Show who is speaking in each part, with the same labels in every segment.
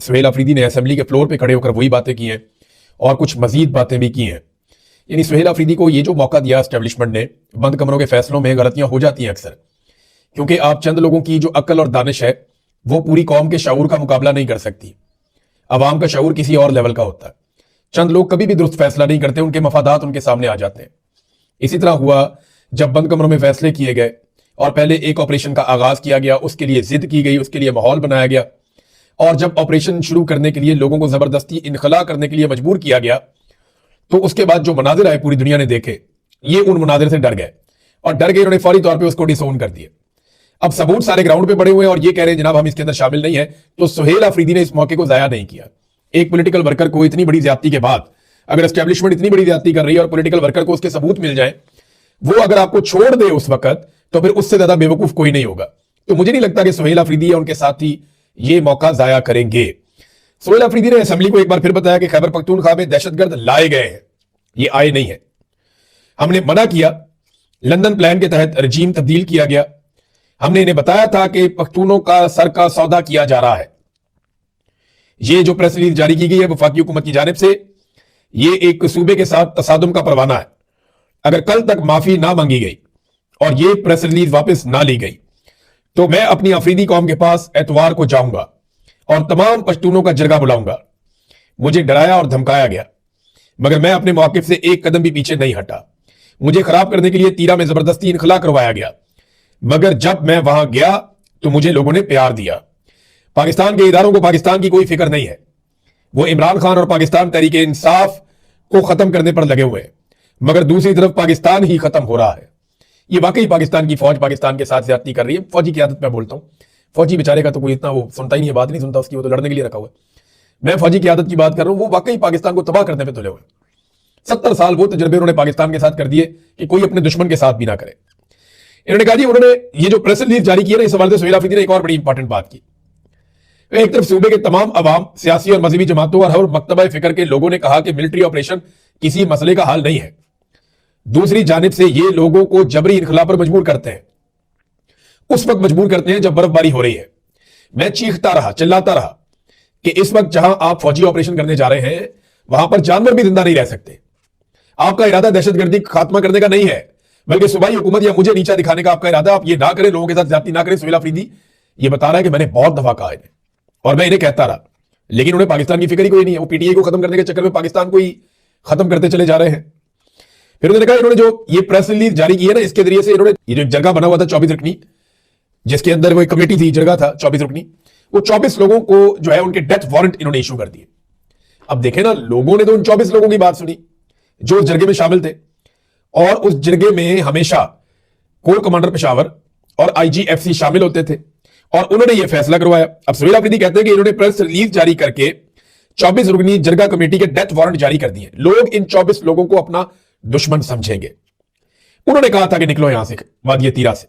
Speaker 1: सुहेल अफरीदी ने असेंबली के फ्लोर पे खड़े होकर वही बातें की हैं और कुछ मजीद बातें भी की हैं। यानी सुहेल अफरीदी को ये जो मौका दिया एस्टेब्लिशमेंट ने, बंद कमरों के फैसलों में गलतियां हो जाती हैं अक्सर, क्योंकि आप चंद लोगों की जो अक्ल और दानिश है वो पूरी कौम के शऊर का मुकाबला नहीं कर सकती। अवाम का शऊर किसी और लेवल का होता है। चंद लोग कभी भी दुरुस्त फैसला नहीं करते, उनके मफादात उनके सामने आ जाते हैं। इसी तरह हुआ जब बंद कमरों में फैसले किए गए और पहले एक ऑपरेशन का आगाज किया गया, उसके लिए जिद की गई, उसके लिए माहौल बनाया गया, और जब ऑपरेशन शुरू करने के लिए लोगों को जबरदस्ती इनखला करने के लिए मजबूर किया गया, तो उसके बाद जो मनाजिर आए पूरी दुनिया ने देखे, ये उन मनाजिर से डर गए और डर गए, उन्होंने फौरी तौर पे उसको डिसोन कर दिया। अब सबूत सारे ग्राउंड पे पड़े हुए हैं और ये कह रहे हैं जनाब हम इसके अंदर शामिल नहीं है। तो सुहेल अफरीदी ने इस मौके को जाया नहीं किया। एक पॉलिटिकल वर्कर को इतनी बड़ी ज्यादती के बाद, अगर एस्टेब्लिशमेंट इतनी बड़ी ज्यादती कर रही है और पॉलिटिकल वर्कर को उसके सबूत मिल जाए, वो अगर आपको छोड़ दे उस वक्त, तो फिर उससे ज्यादा बेवकूफ कोई नहीं होगा। तो मुझे नहीं लगता कि सुहेल अफरीदी या उनके साथी ये मौका जाया करेंगे। सुहेल अफरीदी ने असेंबली को एक बार फिर बताया कि खैबर पख्तूनख्वा में दहशतगर्द लाए गए हैं, ये आए नहीं है। हमने मना किया, लंदन प्लान के तहत रजीम तब्दील किया गया। हमने इन्हें बताया था कि पख्तूनों का सर का सौदा किया जा रहा है। ये जो प्रेस रिलीज जारी की गई है वफाकी हुकूमत की जानिब से, ये एक सूबे के साथ तसादुम का परवाना है। अगर कल तक माफी ना मांगी गई और ये प्रेस रिलीज वापस ना ली गई, तो मैं अपनी अफरीदी कौम के पास एतवार को जाऊंगा और तमाम पश्तूनों का जरगा बुलाऊंगा। मुझे डराया और धमकाया गया, मगर मैं अपने मौक़िफ़ से एक कदम भी पीछे नहीं हटा। मुझे खराब करने के लिए तीरा में जबरदस्ती इनखला करवाया गया, मगर जब मैं वहां गया तो मुझे लोगों ने प्यार दिया। पाकिस्तान के इदारों को पाकिस्तान की कोई फिक्र नहीं है। वो इमरान खान और पाकिस्तान तहरीक इंसाफ को खत्म करने पर लगे हुए हैं, मगर दूसरी तरफ पाकिस्तान ही खत्म हो रहा है। ये वाकई पाकिस्तान की फौज पाकिस्तान के साथ ज्यादती कर रही है। फौजी की आदत मैं बोलता हूं, फौजी बेचारे का तो कोई इतना वो सुनता ही नहीं है, बात नहीं सुनता उसकी, वो तो लड़ने के लिए रखा हुआ है। मैं फौजी की आदत की बात कर रहा हूं, वो वाकई पाकिस्तान को तबाह करने पे तुले हुए। 70 साल वो तजर्बे उन्होंने पाकिस्तान के साथ कर दिए कि कोई अपने दुश्मन के साथ भी ना करे। इन्होंने कहा जी, उन्होंने ये जो प्रेस रिलीज जारी की है ना, इस हवाले से सुहेल अफरीदी ने एक और बड़ी इंपॉर्टेंट बात की। एक तरफ सूबे के तमाम अवाम, सियासी और मजहबी जमातों और हर मकतबा फिक्र के लोगों ने कहा कि मिलिट्री ऑपरेशन किसी मसले का हल नहीं है। दूसरी जानिब से ये लोगों को जबरी इनखला पर मजबूर करते हैं। उस वक्त मजबूर करते हैं जब बर्फबारी हो रही है। मैं चीखता रहा, चिल्लाता रहा कि इस वक्त जहां आप फौजी ऑपरेशन करने जा रहे हैं, वहां पर जानवर भी जिंदा नहीं रह सकते। आपका इरादा दहशतगर्दी खात्मा करने का नहीं है, बल्कि सूबाई हुकूमत या मुझे नीचा दिखाने का आपका इरादा। आप ये ना करें, लोगों के साथ ज्यादती ना करें। सुहेल अफरीदी ये बता रहा है कि मैंने बहुत दफा कहा इन्हें और मैं इन्हें कहता रहा, लेकिन उन्हें पाकिस्तान की फिक्र ही कोई नहीं है। वो पीटीआई को खत्म करने के चक्कर में पाकिस्तान को ही खत्म करते चले जा रहे हैं। फिर उन्होंने कहा, इन्होंने जो ये प्रेस रिलीज जारी की है ना, इसके जरिए से इन्होंने ये जो जरगा बना हुआ था 24 रुकनी, जिसके अंदर वो एक कमेटी थी, जरगा था 24 रुकनी, वो 24 लोगों को जो है उनके डेथ वारंट इन्होंने इशू कर दिए। अब देखें ना, लोगों ने तो उन 24 लोगों की बात सुनी जो उस जरगे में शामिल थे, और उस जरगे में हमेशा कोर कमांडर पेशावर और आईजीएफसी शामिल होते थे, और उन्होंने यह फैसला करवाया। अब सुहेल अफरीदी कहते हैं कि इन्होंने प्रेस रिलीज जारी करके 24 रुकनी जरगा कमेटी के डेथ वारंट जारी कर दिए। लोग इन 24 लोगों को अपना दुश्मन समझेंगे। उन्होंने कहा था कि निकलो यहां से, वादिय तीरा से।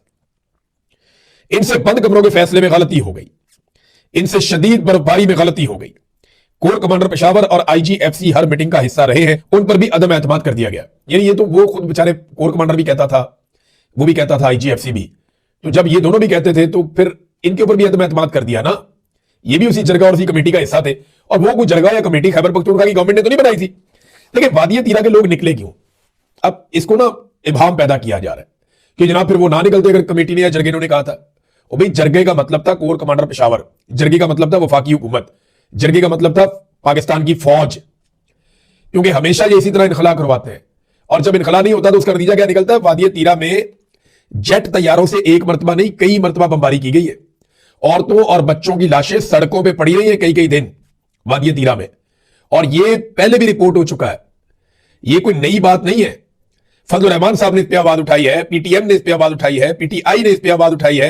Speaker 1: इनसे बंद कमरों के फैसले में गलती हो गई, इनसे शदीद बर्फबारी में गलती हो गई। कोर कमांडर पेशावर और आईजीएफसी हर मीटिंग का हिस्सा रहे हैं, उन पर भी अदम एतमाद कर दिया गया। यानी ये तो वो खुद बेचारे कोर कमांडर भी कहता था, वो भी कहता था, आईजीएफसी भी। तो जब ये दोनों भी कहते थे तो फिर इनके ऊपर भी अदम एतमाद कर दिया ना। ये भी उसी जरगा और उसी कमेटी का हिस्सा थे, और वो कोई जरगा या कमेटी खैबर पख्तूनख्वा की गवर्नमेंट ने तो नहीं बनाई थी। लेकिन वादिय तीरा के लोग निकले क्यों? अब इसको ना इबाम पैदा किया जा रहा है कि जनाब फिर वो ना निकलते अगर कमेटी ने या जरगे ने कहा था। वो भाई, जरगे का मतलब था कोर कमांडर पेशावर, जरगे का मतलब था वफाकी हुकूमत, जरगे का मतलब था पाकिस्तान की फौज। क्योंकि हमेशा ये इसी तरह इनखला करवाते हैं, और जब इनखला नहीं होता तो उसका नतीजा क्या निकलता है? वादिय तीरा में जेट तैयारों से एक मरतबा नहीं, कई मरतबा बमबारी की गई है। औरतों और बच्चों की लाशें सड़कों पर पड़ी रही है कई कई दिन वादिय तीरा में, और ये पहले भी रिपोर्ट हो चुका है। ये कोई नई बात नहीं है। फजल रहमान साहब ने इस पर आवाज उठाई है, पीटीएम ने इस पर आवाज उठाई है, पीटीआई ने इस पर आवाज उठाई है,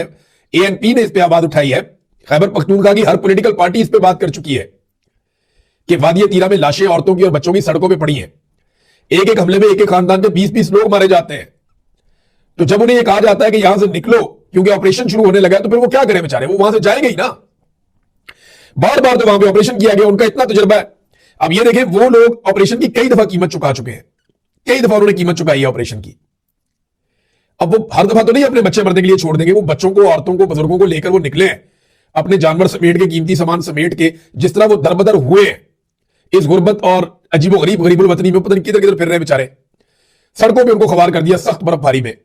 Speaker 1: एएनपी ने इस पर आवाज उठाई है। खैबर पख्तूनख्वा की हर पॉलिटिकल पार्टी इस पर बात कर चुकी है कि वादिय तीरा में लाशें औरतों की और बच्चों की सड़कों पे पड़ी हैं। एक एक हमले में एक एक खानदान के 20-20 लोग मारे जाते हैं। तो जब उन्हें यह कहा जाता है कि यहां से निकलो क्योंकि ऑपरेशन शुरू होने लगा है, तो फिर वो क्या करें बेचारे? वो वहां से जाएंगे ही ना। बार बार तो वहां पे ऑपरेशन किया गया, उनका इतना तजुर्बा है। अब ये देखें, वो लोग ऑपरेशन की कई दफा कीमत चुका चुके हैं, कई दफा उन्होंने कीमत चुकाई है ऑपरेशन की। अब वो हर दफा तो नहीं अपने बच्चे मरने के लिए छोड़ देंगे। वो बच्चों को, औरतों को, बुजुर्गों को लेकर वो निकले हैं अपने जानवर समेट के, कीमती सामान समेट के, जिस तरह वो दरबदर हुए हैं इस गुर्बत और अजीबोगरीब गरीबुल वतनी में, पता नहीं किधर किधर फिर रहे बेचारे, सड़कों पे उनको खबार कर दिया सख्त बर्फबारी में।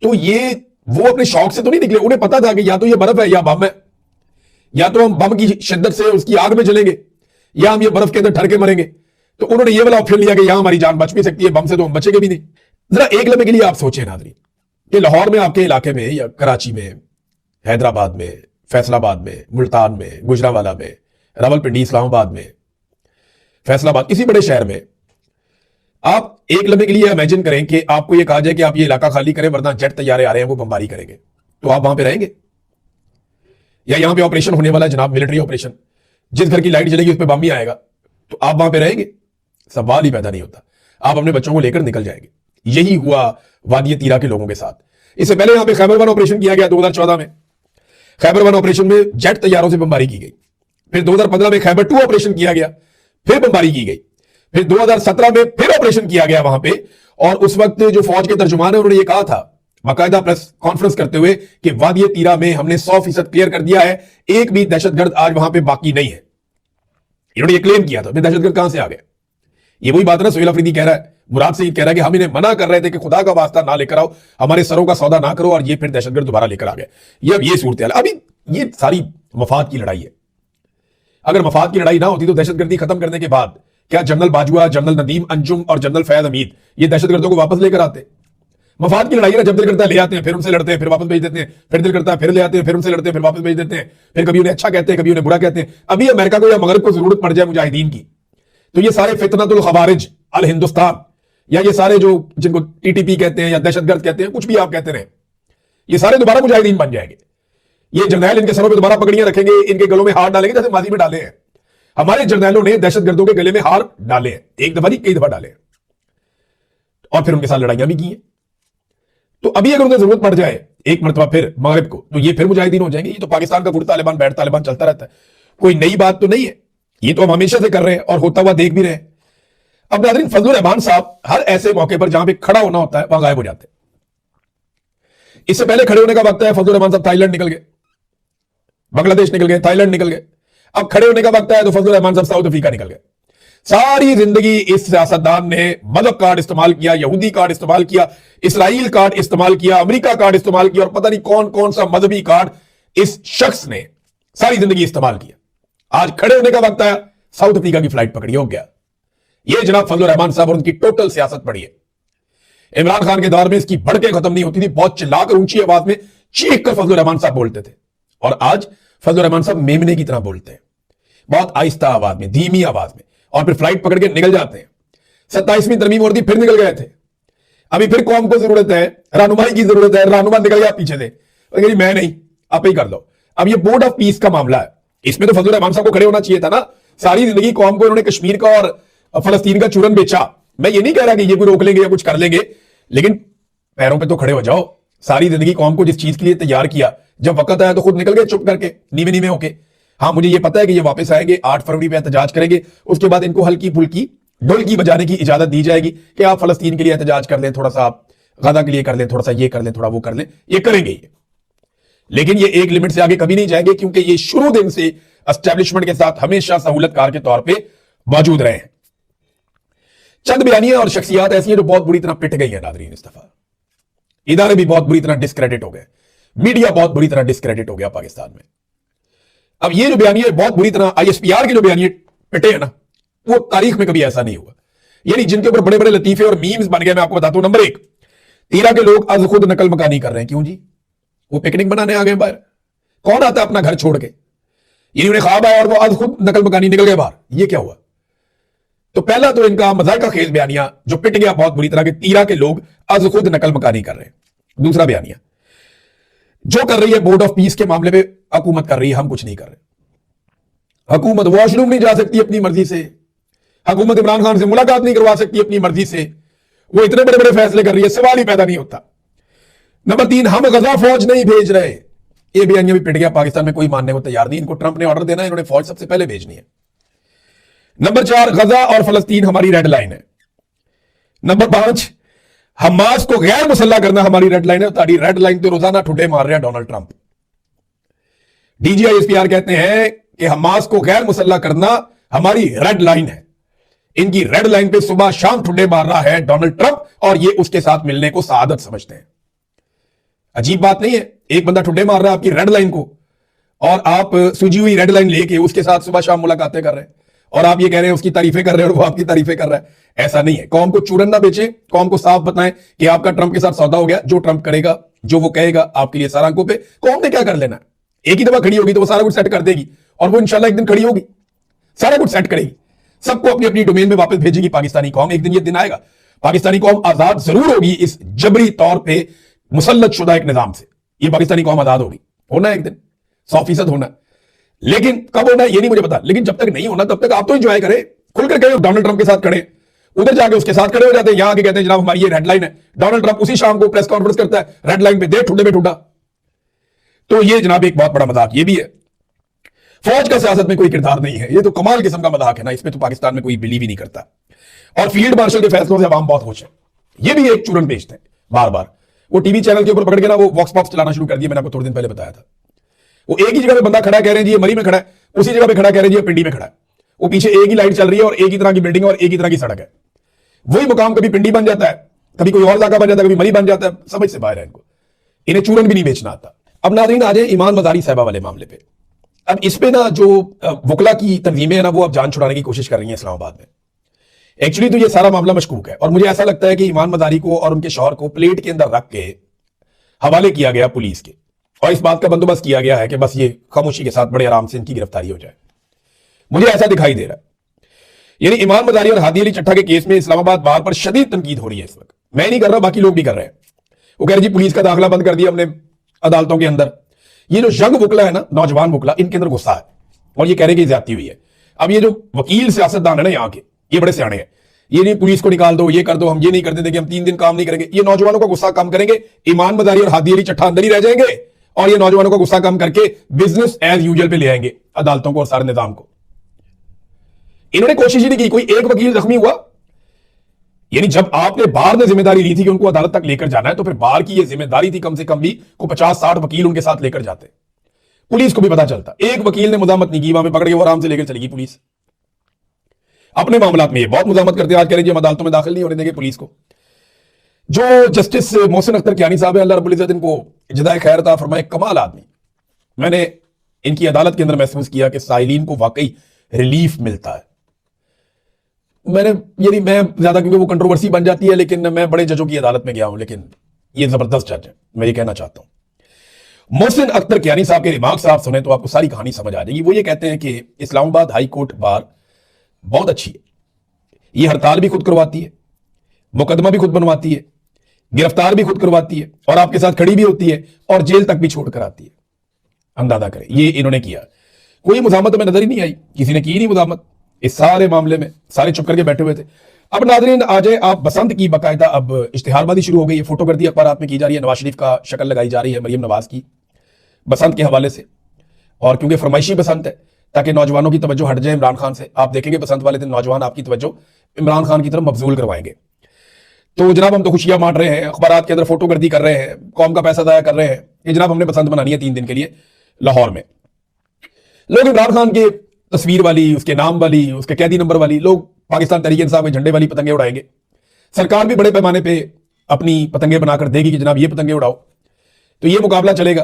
Speaker 1: तो ये वो अपने शौक से तो नहीं निकले, उन्हें पता था कि या तो ये बर्फ है या बम है, या तो हम बम की शिद्दत से उसकी आग में जलेंगे या हम ये बर्फ के अंदर ठर के मरेंगे। तो उन्होंने ये वाला ऑप्शन लिया कि यहां हमारी जान बच भी सकती है, बम से तो हम बचेंगे भी नहीं। जरा एक लम्हे के लिए आप सोचें नाज़रीन कि लाहौर में, आपके इलाके में, या कराची में, हैदराबाद में, फैसलाबाद में, मुल्तान में, गुजरावाला में, रावलपिंडी, इस्लामाबाद में, फैसलाबाद, किसी बड़े शहर में आप एक लम्हे के लिए इमेजिन करें कि आपको यह कहा जाए कि आप ये इलाका खाली करें वरना जेट तैयारे आ रहे हैं वो बमबारी करेंगे, तो आप वहां पे रहेंगे? या यहां पे ऑपरेशन होने वाला है जनाब, मिलिट्री ऑपरेशन, जिस घर की लाइट जलेगी उस पर बम ही आएगा, तो आप वहां पे रहेंगे? सवाल ही पैदा नहीं होता। आप अपने बच्चों को लेकर निकल जाएंगे। यही हुआ वादी तीरा के लोगों के साथ। इससे पहले यहां पे खैबर वन ऑपरेशन किया गया 2014 में। खैबर वन ऑपरेशन में जेट तैयारों से बमबारी की गई। फिर 2015 में खैबर टू ऑपरेशन किया गया, फिर बमबारी की गई। फिर 2017 में फिर ऑपरेशन किया गया वहां पे, और उस वक्त जो फौज के तर्जुमान है उन्होंने ये कहा था बाकायदा प्रेस कॉन्फ्रेंस करते हुए कि वादी तीरा में हमने 100% क्लियर कर दिया है, एक भी दहशतगर्द आज वहां पे बाकी नहीं है। इन्होंने ये क्लेम किया था। दहशतगर्द कहां से आ गए? ये वही बात है ना, सुहेल अफरीदी कह रहा है, मुराद सईद कह रहा है कि हम इन्हें मना कर रहे थे कि खुदा का वास्ता ना लेकर आओ, हमारे सरों का सौदा ना करो, और ये फिर दहशतगर्द दोबारा लेकर आ गए। ये अब ये सूरत है। अभी ये सारी मफाद की लड़ाई है। अगर मफाद की लड़ाई ना होती तो दहशतगर्दी खत्म करने के बाद क्या जनरल बाजवा, जनरल नदीम अंजुम और जनरल फैज हमीद ये दहशतगर्दों को वापस लेकर आते? मफाद की लड़ाई है ना, जब दिल करता है ले आते हैं, फिर उनसे लड़ते हैं, फिर वापस भेज देते हैं, फिर दिल करता है फिर ले आते हैं, फिर उनसे लड़ते हैं, फिर वापस भेज देते हैं, फिर कभी उन्हें अच्छा कहते हैं, कभी उन्हें बुरा कहते हैं। अभी अमेरिका को या मगरब को जरूरत पड़ जाए मुजाहिदीन की, तो ये सारे फितनतुल खवारिज अल हिंदुस्तान, या ये सारे जो जिनको टीटीपी कहते हैं या दहशतगर्द कहते हैं, कुछ भी आप कहते रहे, ये सारे दोबारा मुजाहिदीन बन जाएंगे। ये जर्नैल इनके सरों पे दोबारा पगड़ियां रखेंगे, इनके गलों में हार डालेंगे जैसे माजी में डाले हैं। हमारे जर्नैलों ने दहशतगर्दों के गले में हार डाले हैं, एक दफा नहीं कई दफा डाले हैं, और फिर उनके साथ लड़ाइयां भी की हैं। तो अभी अगर उन्हें जरूरत पड़ जाए एक मरतबा फिर मगरिब को, तो ये फिर मुजाहिदीन हो जाएंगे। ये तो पाकिस्तान का गुड़ तालिबान बैठ तालिबान चलता रहता है, कोई नई बात तो नहीं है। ये तो हम हमेशा से कर रहे हैं और होता हुआ देख भी रहे हैं। अब नाज़रीन, फजलुर रहमान साहब हर ऐसे मौके पर जहां पे खड़ा होना होता है वहां गायब हो जाते हैं। इससे पहले खड़े होने का वक्त है, फजलुर रहमान साहब थाईलैंड निकल गए, बांग्लादेश निकल गए, थाईलैंड निकल गए। अब खड़े होने का वक्त है तो फजलुर रहमान साहब साउथ अफ्रीका निकल गए। सारी जिंदगी इस सियासतदान ने मदद कार्ड इस्तेमाल किया, यहूदी कार्ड इस्तेमाल किया, इसराइल कार्ड इस्तेमाल किया, अमेरिका कार्ड इस्तेमाल किया, और पता नहीं कौन कौन सा मजहबी कार्ड इस शख्स ने सारी जिंदगी इस्तेमाल किया। आज खड़े होने का वक्त आया, साउथ अफ्रीका की फ्लाइट पकड़ी, हो गया। ये जनाब फजलुर रहमान साहब और उनकी टोटल सियासत पड़ी है। इमरान खान के दौर में इसकी भड़के खत्म नहीं होती थी, बहुत चिल्लाकर ऊंची आवाज में चीख कर फजलुर रहमान साहब बोलते थे, और आज फजलुर रहमान साहब मेमने की तरह बोलते हैं, बहुत आहिस्ता आवाज में, धीमी आवाज में, और फिर फ्लाइट पकड़ के निकल जाते हैं। 27वीं तरमीम और थी, फिर निकल गए थे। अभी फिर कौम को जरूरत है, रहनुमाई की जरूरत है, रहनुमा निकल गया पीछे से, मैं नहीं, आप ही कर लो। अब ये बोर्ड ऑफ पीस का मामला है, इसमें तो फजलुर रहमान साहब को खड़े होना चाहिए था ना। सारी जिंदगी कौम को इन्होंने कश्मीर का और फलस्तीन का चूरन बेचा। मैं ये नहीं कह रहा कि ये कोई रोक लेंगे या कुछ कर लेंगे, लेकिन पैरों पे तो खड़े हो जाओ। सारी जिंदगी कौम को जिस चीज के लिए तैयार किया, जब वक्त आया तो खुद निकल गए चुप करके, नीवे नीवे होके। हाँ, मुझे ये पता है कि ये वापस आएंगे, 8 फरवरी पे एहतजाज करेंगे, उसके बाद इनको हल्की फुल्की ढोलकी बजाने की इजाजत दी जाएगी कि आप फलस्तीन के लिए एहतजाज कर लें, थोड़ा सा आप गजा के लिए कर लें, थोड़ा सा ये कर लें, थोड़ा वो कर लें, ये करेंगे ये। लेकिन ये एक लिमिट से आगे कभी नहीं जाएंगे, क्योंकि ये शुरू दिन से एस्टेब्लिशमेंट के साथ हमेशा सहूलतकार के तौर पर मौजूद रहे हैं। चंद बयानियां और शख्सियात ऐसी हैं जो बहुत बुरी तरह पिट गई है नाज़रीन इस दफा। इदारे भी बहुत बुरी तरह डिस्क्रेडिट हो गए, मीडिया बहुत बुरी तरह डिस्क्रेडिट हो गया पाकिस्तान में। अब ये जो बयानिया बहुत बुरी तरह ISPR के जो बयानिए पिटे हैं ना, वो तारीख में कभी ऐसा नहीं हुआ। यानी जिनके ऊपर बड़े बड़े लतीफे और मीम्स बन गए, मैं आपको बताता हूं। नंबर 1, तीरा के लोग आज खुद नकल मकानी कर रहे हैं। क्यों जी? वो पिकनिक बनाने आ गए बाहर। कौन आता है अपना घर छोड़ के? यानी उन्हें ख्वाब आया और वो आज खुद नकल मकानी निकल गए बाहर। ये क्या हुआ? तो पहला तो इनका मजाका खेज बयानिया जो पिट गया बहुत बुरी तरह के, तीरा के लोग आज खुद नकल मकानी कर रहे हैं। दूसरा बयानिया जो कर रही है बोर्ड ऑफ पीस के मामले में, हुकूमत कर रही है, हम कुछ नहीं कर रहे। हुकूमत वॉशरूम नहीं जा सकती अपनी मर्जी से, हुकूमत इमरान खान से मुलाकात नहीं करवा सकती अपनी मर्जी से, वो इतने बड़े बड़े फैसले कर रही है, सवाल ही पैदा नहीं होता। नंबर 3, हम गजा फौज नहीं भेज रहे। ये बयानिया भी पिट गया, पाकिस्तान में कोई मानने को तैयार नहीं। इनको ट्रंप ने ऑर्डर देना है, इन्होंने फौज सबसे पहले भेजनी है। नंबर 4, गजा और फलस्तीन हमारी रेड लाइन है। नंबर 5, हमास को गैर मुसल्ला करना हमारी रेड लाइन है। तारी रेड लाइन तो रोजाना ठुड्डे मार रहे हैं डोनाल्ड ट्रंप। DGISPR कहते हैं कि हमास को गैर मुसल्ला करना हमारी रेड लाइन है। इनकी रेड लाइन पे सुबह शाम ठुड्डे मार रहा है डोनाल्ड ट्रंप, और ये उसके साथ मिलने को सआदत समझते हैं। अजीब बात नहीं है, एक बंदा ठुड्डे मार रहा है आपकी रेड लाइन को, और आप सूझी हुई रेड लाइन लेके उसके साथ सुबह शाम मुलाकातें कर रहे हैं, और आप ये कह रहे हैं उसकी तारीफें कर रहे हैं और वो आपकी तारीफें कर रहा है। ऐसा नहीं है। कौम को चूरन ना बेचे, कौम को साफ बताएं कि आपका ट्रंप के साथ सौदा हो गया, जो ट्रंप करेगा, जो वो कहेगा आपके लिए सारा आंखों पे। कौम ने क्या कर लेना है? एक ही दफा खड़ी होगी तो वो सारा कुछ सेट कर देगी, और वो इंशाल्लाह एक दिन खड़ी होगी, सारा कुछ सेट करेगी, सबको अपनी अपनी डोमेन में वापस भेजेगी पाकिस्तानी कौम। एक दिन ये दिन आएगा, पाकिस्तानी कौम आजाद जरूर होगी इस जबरी तौर पे मुसल्लत शुदा एक निजाम से। ये पाकिस्तानी कौम आजाद होगी, होना एक दिन, 100% होना। लेकिन कब होना है ये नहीं मुझे पता, लेकिन जब तक नहीं होना तब तक आप तो एंजॉय करें, खुलकर कहें डोनाल्ड ट्रंप के साथ खड़े, उधर जाके उसके साथ खड़े हो जाते हैं, यहां आके कहते हैं जनाब हमारी ये रेड लाइन है। डोनाल्ड ट्रंप उसी शाम को प्रेस कॉन्फ्रेंस करता है, रेड लाइन पे दे ठुड्डे पे ठुड्डा। तो ये जनाब एक बहुत बड़ा मजाक ये भी है। फौज का सियासत में कोई किरदार नहीं है, ये तो कमाल किस्म का मजाक है ना, इसमें तो पाकिस्तान में कोई बिलीव ही नहीं करता। और फील्ड मार्शल के फैसलों से अवाम बहुत खुश है। ये भी एक चूरन बेचते हैं बार बार। वो टीवी चैनल के ऊपर पकड़ के ना वो वॉक्स पॉप्स चलाना शुरू कर दिया, मैंने आपको थोड़े दिन पहले बताया था। वो एक ही जगह पे बंदा खड़ा है, कह रहे हैं जी ये मरी में खड़ा है, उसी जगह पे खड़ा कह रहे हैं जी ये पिंडी में खड़ा है। वो पीछे एक ही लाइट चल रही है और एक ही तरह की बिल्डिंग और एक ही तरह की सड़क है। वही मुकाम कभी पिंडी बन जाता है, कभी कोई और इलाका बन जाता है, कभी मरी बन जाता है, समझ से बाहर है इनको। इन्हें चूरन भी नहीं बेचना आता। अब नाज़रीन आ जाए ईमान मज़ारी साहिबा वाले मामले पे। अब इस पे ना जो वकला की तंजीमें है ना, वो अब जान छुड़ाने की कोशिश कर रही हैं इस्लामाबाद में। एक्चुअली तो ये सारा मामला मशकूक है, और मुझे ऐसा लगता है कि ईमान मज़ारी को और उनके शौहर को प्लेट के अंदर रख के हवाले किया गया पुलिस के, और इस बात का बंदोबस्त किया गया है कि बस ये खामोशी के साथ बड़े आराम से इनकी गिरफ्तारी हो जाए। मुझे ऐसा दिखाई दे रहा है। यानी ईमान मज़ारी और हादी अली चट्टा के केस में इस्लामाबाद बार पर शदीद तनकीद हो रही है इस वक्त। मैं नहीं कर रहा, बाकी लोग भी कर रहे हैं। वो कह रहे जी पुलिस का दाखिला बंद कर दिया हमने अदालतों के अंदर। ये जो यंग वकला है ना, नौजवान वकला, इनके अंदर गुस्सा है और ये कह रहे कि ज्यादती हुई है। अब ये जो वकील सियासतदान है ना यहाँ के, ये बड़े सियाने हैं। ये नहीं पुलिस को निकाल दो, ये कर दो, हम ये नहीं करते थे कि हम 3 दिन काम नहीं करेंगे। ये नौजवानों का गुस्सा कम करेंगे, ईमान मज़ारी और हादी अली चट्टा अंदर ही रह जाएंगे, और ये नौजवानों का गुस्सा कम करके बिजनेस एज यूजुअल पे ले आएंगे अदालतों को और सारे निजाम को। इन्होंने कोशिश ही नहीं की, कोई एक वकील जख्मी हुआ। यानी जब आपने बार ने जिम्मेदारी ली थी कि उनको अदालत तक लेकर जाना है, तो फिर बार की ये जिम्मेदारी थी कम से कम भी को 50-60 वकील उनके साथ लेकर जाते। पुलिस को भी पता चलता, एक वकील ने मुजामत नहीं की, वहां पे पकड़ के वो आराम से लेकर चलेगी पुलिस। अपने मामलात में ये बहुत मुजामत करते हैं। आज कह रहे हैं हम अदालतों में दाखिल नहीं होने देंगे पुलिस को। जो जस्टिस मोहसिन अख्तर कियानी साहब है, अल्लाह रब्बुल इज्जत इनको जज़ाए खैर अता फरमाए, कमाल आदमी। मैंने इनकी अदालत के अंदर महसूस किया कि साइलिन को वाकई रिलीफ मिलता है। मैं ज्यादा, क्योंकि वो कंट्रोवर्सी बन जाती है, लेकिन मैं बड़े जजों की अदालत में गया हूं, लेकिन ये जबरदस्त जज है। मैं ये कहना चाहता हूं, मोहसिन अख्तर कियानी साहब के रिमार्क्स आप सुने तो आपको सारी कहानी समझ आ जाएगी। वो ये कहते हैं कि इस्लामाबाद हाई कोर्ट बार बहुत अच्छी है, ये हड़ताल भी खुद करवाती है, मुकदमा भी खुद बनवाती है, गिरफ्तार भी खुद करवाती है, और आपके साथ खड़ी भी होती है, और जेल तक भी छोड़ कर आती है। अंदाजा करें, ये इन्होंने किया। कोई मुजामत में नजर ही नहीं आई, किसी ने की नहीं मुजामत इस सारे मामले में, सारे चुप करके बैठे हुए थे। अब नाज़रीन आ जाए आप बसंत की, बाकायदा अब इश्तिहारबाजी शुरू हो गई है, फोटोगर्दी अखबारात में की जा रही है, नवाज शरीफ का शक्ल लगाई जा रही है मरियम नवाज की बसंत के हवाले से। और क्योंकि फरमाइशी बसंत है, ताकि नौजवानों की तवज्जो हट जाए इमरान खान से। आप देखेंगे बसंत वाले दिन नौजवान आपकी तवज्जो इमरान खान की तरफ मबजूल करवाएंगे। तो जनाब हम तो खुशियां बांट रहे हैं, अखबारात के अंदर फोटोगर्दी कर रहे हैं, कौम का पैसा जाया कर रहे हैं, ये जनाब हमने बसंत मनानी है 3 दिन के लिए लाहौर में। लोग इमरान खान के तस्वीर वाली, उसके नाम वाली, उसके कैदी नंबर वाली, लोग पाकिस्तान तहरीक इंसाफ के झंडे वाली पतंगे उड़ाएंगे। सरकार भी बड़े पैमाने पे अपनी पतंगे बनाकर देगी कि जनाब ये पतंगे उड़ाओ। तो ये मुकाबला चलेगा,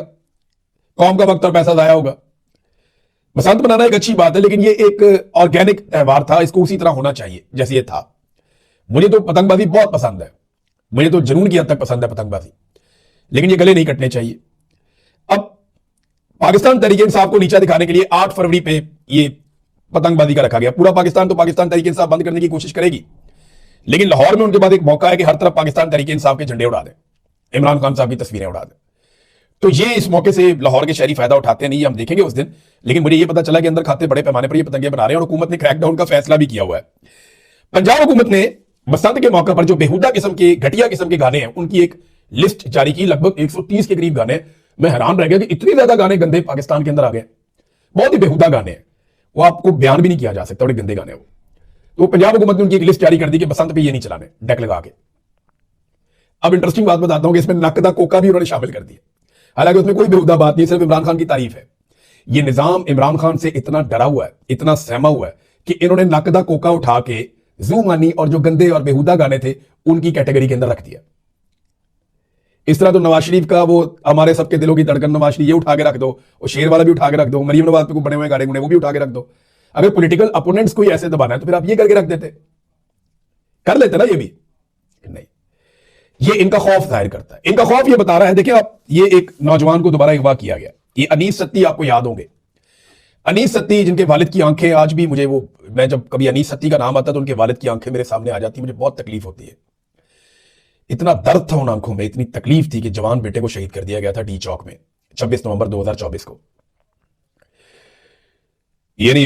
Speaker 1: कौम का वक्त और पैसा जाया होगा। बसंत मनाना एक अच्छी बात है, लेकिन ये एक ऑर्गेनिक त्यौहार था, इसको उसी तरह होना चाहिए जैसे ये था। मुझे तो पतंगबाजी बहुत पसंद है, मुझे तो जुनून की हद तक पसंद है पतंगबाजी, लेकिन ये गले नहीं कटने चाहिए। अब पाकिस्तान तहरीक इंसाफ को नीचा दिखाने के लिए 8 फरवरी पे ये पतंगबाजी का रखा गया। पूरा पाकिस्तान तो पाकिस्तान तहरीक इंसाफ बंद करने की कोशिश करेगी, लेकिन लाहौर में उनके बाद एक मौका है कि हर तरफ पाकिस्तान तहरीक इंसाफ के झंडे उड़ा दें, इमरान खान साहब की तस्वीरें उड़ा दें। तो ये इस मौके से लाहौर के शहरी फायदा उठाते नहीं, हम देखेंगे उस दिन। लेकिन मुझे ये पता चला कि अंदर खाते बड़े पैमाने पर ये पतंगे बना रहे हैं, और हुकूमत ने क्रैकडाउन का फैसला भी किया हुआ है। पंजाब हुकूमत ने बसंत के मौके पर जो बेहुदा किस्म के, घटिया किस्म के गाने हैं, उनकी एक लिस्ट जारी की, लगभग 130 के करीब गाने। मैं हैरान रह गया कि इतने ज्यादा गाने गंदे पाकिस्तान के अंदर आ गए, बहुत ही बेहुदा गाने हैं, वो आपको बयान भी नहीं किया जा सकता, बड़े गंदे गाने वो। तो पंजाब हुकूमत ने उनकी एक लिस्ट जारी कर दी कि बसंत पे ये नहीं चलाने, डेक लगा के। अब इंटरेस्टिंग बात बताता हूं कि इसमें नकदा कोका भी उन्होंने शामिल कर दिया, हालांकि उसमें कोई बेहुदा बात नहीं, सिर्फ इमरान खान की तारीफ है। ये निजाम इमरान खान से इतना डरा हुआ है, इतना सहमा हुआ है कि इन्होंने नकदा कोका उठा के जू मानी और जो गंदे और बेहुदा गाने थे उनकी कैटेगरी के अंदर रख दिया। इस तरह तो नवाज शरीफ का वो हमारे सबके दिलों की धड़कन नवाज शरीफ ये उठा के रख दो, और शेर वाला भी उठा के रख दो, मरियम नवाज पे को बने हुए गाड़े गुड़े वो भी उठा के रख दो। अगर पॉलिटिकल अपोनेंट्स को ही ऐसे दबाना है तो फिर आप ये करके रख देते, कर लेते ना ये भी नहीं। ये इनका खौफ जाहिर करता है, इनका खौफ ये बता रहा है। देखिए आप, ये एक नौजवान को दोबारा अगवा किया गया, ये अनीस सत्ती, आपको याद होंगे अनीस सत्ती, जिनके वालिद की आंखें आज भी मुझे वो, मैं जब कभी अनीस सत्ती का नाम आता तो उनके वालिद की आंखें मेरे सामने आ जाती, मुझे बहुत तकलीफ होती है। इतना दर्द था उन आंखों में, इतनी तकलीफ थी कि जवान बेटे को शहीद कर दिया गया था डी चौक में 26 नवंबर 2024 को। यानी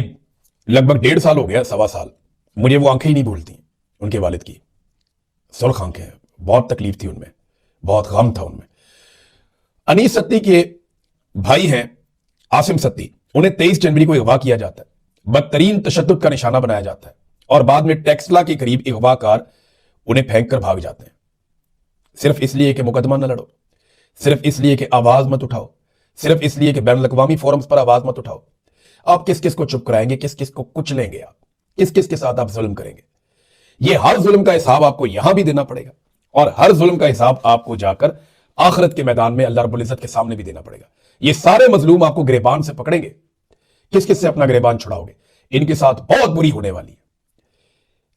Speaker 1: लगभग 1.5 साल हो गया, 1.25 साल, मुझे वो आंखें ही नहीं भूलती उनके वालिद की, सुर्ख आंखें, बहुत तकलीफ थी उनमें, बहुत गम था उनमें। अनीस सत्ती के भाई हैं आसिम सत्ती, उन्हें 23 जनवरी को अगवा किया जाता है, बदतरीन तशद्दुद का निशाना बनाया जाता है, और बाद में टेक्सला के करीब अगवाकार उन्हें फेंक कर भाग जाते हैं, सिर्फ इसलिए कि मुकदमा न लड़ो, सिर्फ इसलिए कि आवाज मत उठाओ, सिर्फ इसलिए कि बैनुल अक़वामी फोरम्स पर आवाज मत उठाओ। आप किस किस को चुप कराएंगे, किस किस को कुचलेंगे, आप किस किस के साथ आप जुल्म करेंगे। ये हर जुल्म का हिसाब आपको यहां भी देना पड़ेगा, और हर जुल्म का हिसाब आपको जाकर आखिरत के मैदान में अल्लाह रब्बुल इज्जत के सामने भी देना पड़ेगा। ये सारे मजलूम आपको गिरबान से पकड़ेंगे, किस किस से अपना गिरबान छुड़ाओगे, इनके साथ बहुत बुरी होने वाली है।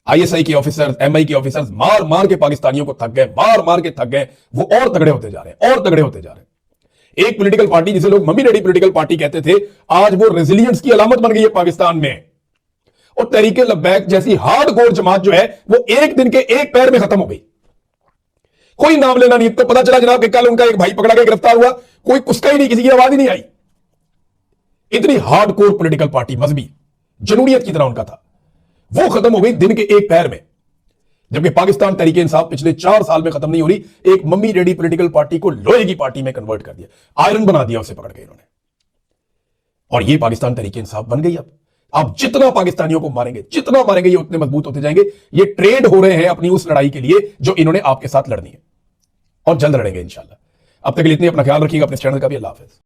Speaker 1: आईएसआई के ऑफिसर्स, एमआई के ऑफिसर्स मार मार के पाकिस्तानियों को थक गए, मार मार के थक गए, वो और तगड़े होते जा रहे हैं, और तगड़े होते जा रहे हैं। एक पॉलिटिकल पार्टी जिसे लोग मम्मी डैडी पॉलिटिकल पार्टी कहते थे, आज वो रेजिलियंस की अलामत बन गई है पाकिस्तान में। और तहरीके लब्बैक जैसी हार्डकोर जमात जो है वो एक दिन के एक पैर में खत्म हो गई। कोई नाम लेना नहीं, तो पता चला जनाब कि कल उनका एक भाई पकड़ा गया, गिरफ्तार हुआ, कोई कुसका ही नहीं, किसी की आवाज ही नहीं आई। इतनी हार्डकोर पॉलिटिकल पार्टी, मजहबी जनूनियत की तरह उनका था, वो खत्म हो गई दिन के एक पैर में। जबकि पाकिस्तान तहरीके इंसाफ पिछले 4 साल में खत्म नहीं हो रही, एक मम्मी डैडी पॉलिटिकल पार्टी को लोहे की पार्टी में कन्वर्ट कर दिया, आयरन बना दिया उसे पकड़ के इन्होंने, और ये पाकिस्तान तहरीके इंसाफ बन गई। अब आप जितना पाकिस्तानियों को मारेंगे, जितना मारेंगे, ये उतने मजबूत होते जाएंगे। ये ट्रेड हो रहे हैं अपनी उस लड़ाई के लिए जो इन्होंने आपके साथ लड़नी है, और जल्द लड़ेंगे इंशाल्लाह। अब तक के लिए इतनी, अपना ख्याल रखिएगा, अपने चैनल का भी। अल्लाह हाफिज़।